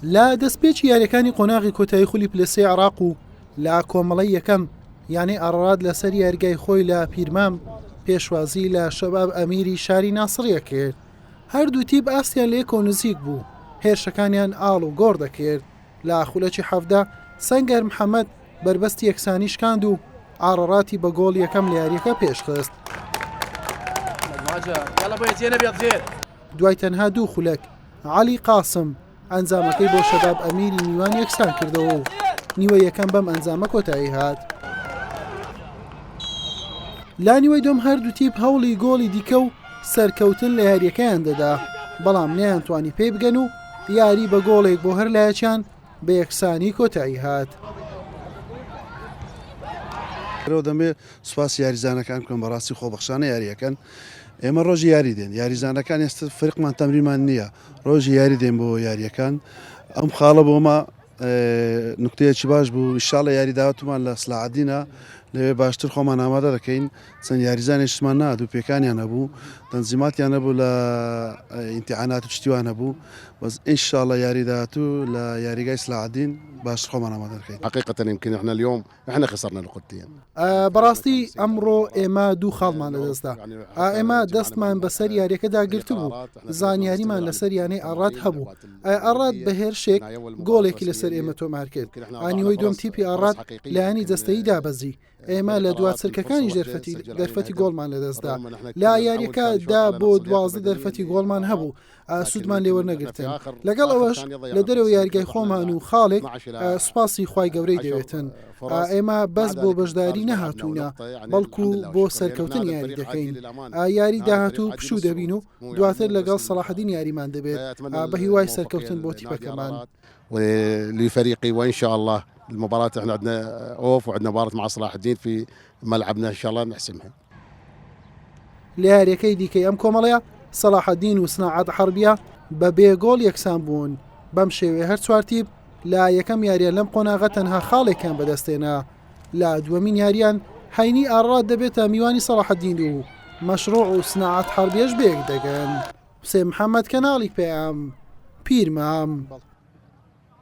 لا دەستپێکی یاریەکانی قۆناغی کۆتایی خولی پلەسەی عێراق و لە کۆمەڵی یەکەم یعنی ئەڕاد لەسەر یاریگای خۆی لە پیرمام پێشوازی لە شەباب ئەمیری شاری ناسڕیە کرد. هەردوو تیب ئاستیان لە یەکۆ نزیک بوو، هێرشەکانیان ئاڵ و گۆڕ دەکرد. لە خولەکی حەفدا سەنگەر محەممەد بربەستی یەکسانی شکاند و ئاڕەڕاتی بە گۆڵ یەکەم لە یاریەکە پێشخست. دوای تەنها دوو خولەک عەلی قاسم ئەنجامەکەی بۆ شەباب ئەمیری میوان یەکسان کردەوە و نیوە یەکەم بەم ئەنجامە کۆتایی هات. لا نیوەی دۆم هەردوو تیپ هەوڵی گۆڵی دیکە و سەرکەوتن لە یاریەکەیان دەدا، بەڵام نەیانتوانی پێی بگەن و یاری بە گۆڵێک بۆ هەر لایەکیان بە یەکسانی کۆتایی هات. دەمێ سوپاس یاریزانەکان بکەم بەڕاستی خۆبەخشانە یاریەکەن. ئێمە ڕۆژی یاری دێن، یاریزانەکان ئێستا فرقمان تەمریمان نییە، ڕۆژی یاری دێن بۆ یاریەکان. ئەم خاڵە بۆمە نقطەیەکی باش بوو، ئینشاڵڵا یاری داوەتمان لە سلاحەدینە لەوێ باشتر خۆمان ئامادە دەکەین. چەند یاریزانێکمان نات و پێکانیان هەبوو، تەنزیماتیان هەبوو لە ئیمتیحانات و شتیوان هەبوو، بەس ئینشاڵڵا یاری داهاتوو لە یاریگای سلاحەدین باشتر خۆمان ئامادە دەکەین. حقيقة يمكن احنا اليوم احنا خسرنا نقطتين. بەڕاستی ئەمڕۆ ئێمە دوو خاڵمان لەدەستدا. ئێمە دەستمان بەسەر یاریەکەدا گرت بوو، زانیاریمان لەسەر یانەی ئەڕاد هەبوو. ئەڕاد بە هێرشێک گۆڵێکی لەسەر ئێمە تۆمار کرد. ئانیوەی دۆم تیپی ئەڕاد لایانی جەستەیی دابەزی. ئێمە لە دوات سرکەکانیش دەرفەتی گۆڵمان لەدەستدا. لا یاریەکەدا بۆ 12 دەرفەتی گۆڵمان هەبوو، سوودمان لێوەرنەگرتن. لەگەڵ ئەوەش لە دەرەوە یاریگای خۆمان و خاڵێک سوپاسی خوای گەورەی دەوێتن. ئێمە بەس بۆ بەشداری نەهاتوونە، بەڵکو بۆ سەرکەوتن یاری دەکەین. یاری داهاتوو پشوو دەبین و دواتر لەگەڵ سەلاحەدین یاریمان دەبێت بە هیوای سەرکەوتن بۆ تیپەکەمان. ولفريقي وان شاء الله المباراة احنا عندنا اوف وعندنا مباراة مع صلاح الدين في ملعبنا ان شاء الله نحسمها. لە یاریەکەی دیکەی ئەم کۆمەڵەیە سەلاحەدین و سناعەت حەربیە بە بێگۆڵ یەکسان بوون. بەم شێوێ هەر چوار تیپ لە یەکەم یاریە لەم قۆناغە تەنها خاڵێکیان بەدەستێنا. لە دووەمین یاریان هەینی ئاڕاد دەبێتە میوانی سەلاحەدین و مەشروع و سناعەت حەربیەش بێک دەگەن. حوسێن محەممەد کەناڵی پێم پیرمام.